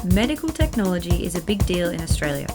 Medical technology is a big deal in Australia.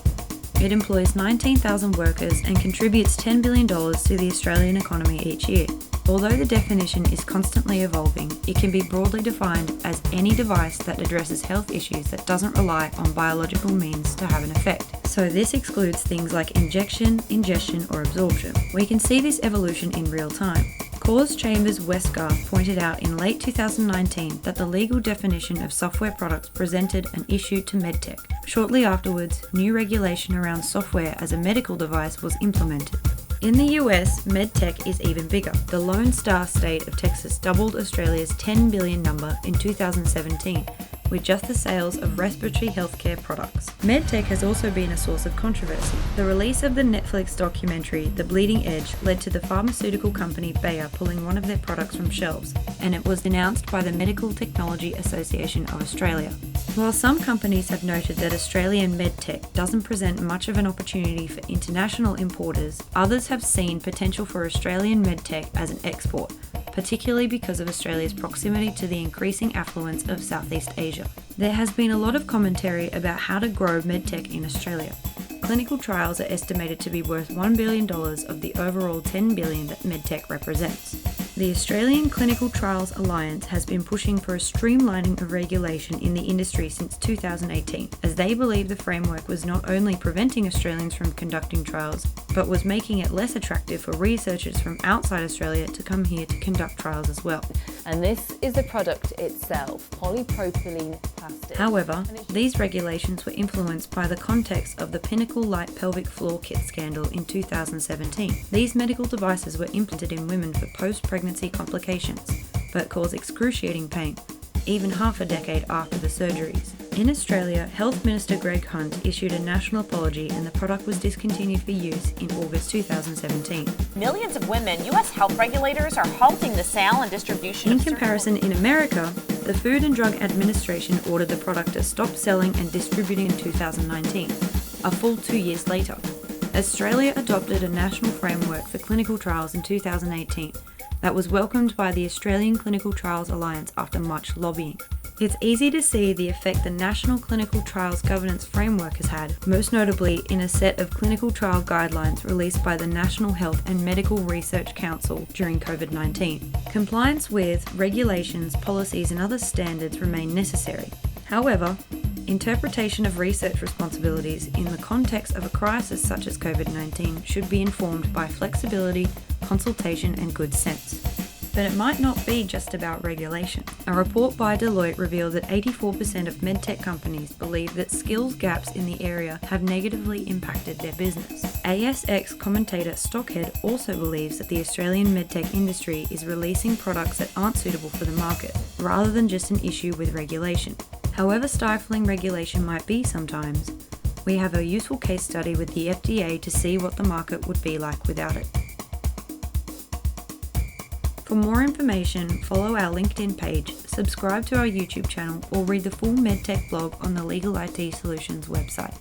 It employs 19,000 workers and contributes $10 billion to the Australian economy each year. Although the definition is constantly evolving, it can be broadly defined as any device that addresses health issues that doesn't rely on biological means to have an effect. So this excludes things like injection, ingestion, or absorption. We can see this evolution in real time. Cause Chambers Westgarth pointed out in late 2019 that the legal definition of software products presented an issue to MedTech. Shortly afterwards, new regulation around software as a medical device was implemented. In the US, MedTech is even bigger. The Lone Star state of Texas doubled Australia's 10 billion number in 2017 with just the sales of respiratory healthcare products. MedTech has also been a source of controversy. The release of the Netflix documentary The Bleeding Edge led to the pharmaceutical company Bayer pulling one of their products from shelves, and it was denounced by the Medical Technology Association of Australia. While some companies have noted that Australian MedTech doesn't present much of an opportunity for international importers, others have seen potential for Australian MedTech as an export, particularly because of Australia's proximity to the increasing affluence of Southeast Asia. There has been a lot of commentary about how to grow MedTech in Australia. Clinical trials are estimated to be worth $1 billion of the overall $10 billion that MedTech represents. The Australian Clinical Trials Alliance has been pushing for a streamlining of regulation in the industry since 2018, as they believe the framework was not only preventing Australians from conducting trials, but was making it less attractive for researchers from outside Australia to come here to conduct trials as well. And this is the product itself, polypropylene plastic. However, these regulations were influenced by the context of the Pinnacle Light Pelvic Floor Kit scandal in 2017. These medical devices were implanted in women for post-pregnancy complications, but cause excruciating pain, even half a decade after the surgeries. In Australia, Health Minister Greg Hunt issued a national apology and the product was discontinued for use in August 2017. Millions of women, U.S. health regulators are halting the sale and distribution In comparison, in America, the Food and Drug Administration ordered the product to stop selling and distributing in 2019, a full 2 years later. Australia adopted a national framework for clinical trials in 2018 that was welcomed by the Australian Clinical Trials Alliance after much lobbying. It's easy to see the effect the National Clinical Trials Governance Framework has had, most notably in a set of clinical trial guidelines released by the National Health and Medical Research Council during COVID-19. Compliance with regulations, policies, and other standards remain necessary. However, interpretation of research responsibilities in the context of a crisis such as COVID-19 should be informed by flexibility, consultation, and good sense. But it might not be just about regulation. A report by Deloitte revealed that 84% of medtech companies believe that skills gaps in the area have negatively impacted their business. ASX commentator Stockhead also believes that the Australian medtech industry is releasing products that aren't suitable for the market, rather than just an issue with regulation. However stifling regulation might be sometimes, we have a useful case study with the FDA to see what the market would be like without it. For more information, follow our LinkedIn page, subscribe to our YouTube channel, or read the full MedTech blog on the Legal IT Solutions website.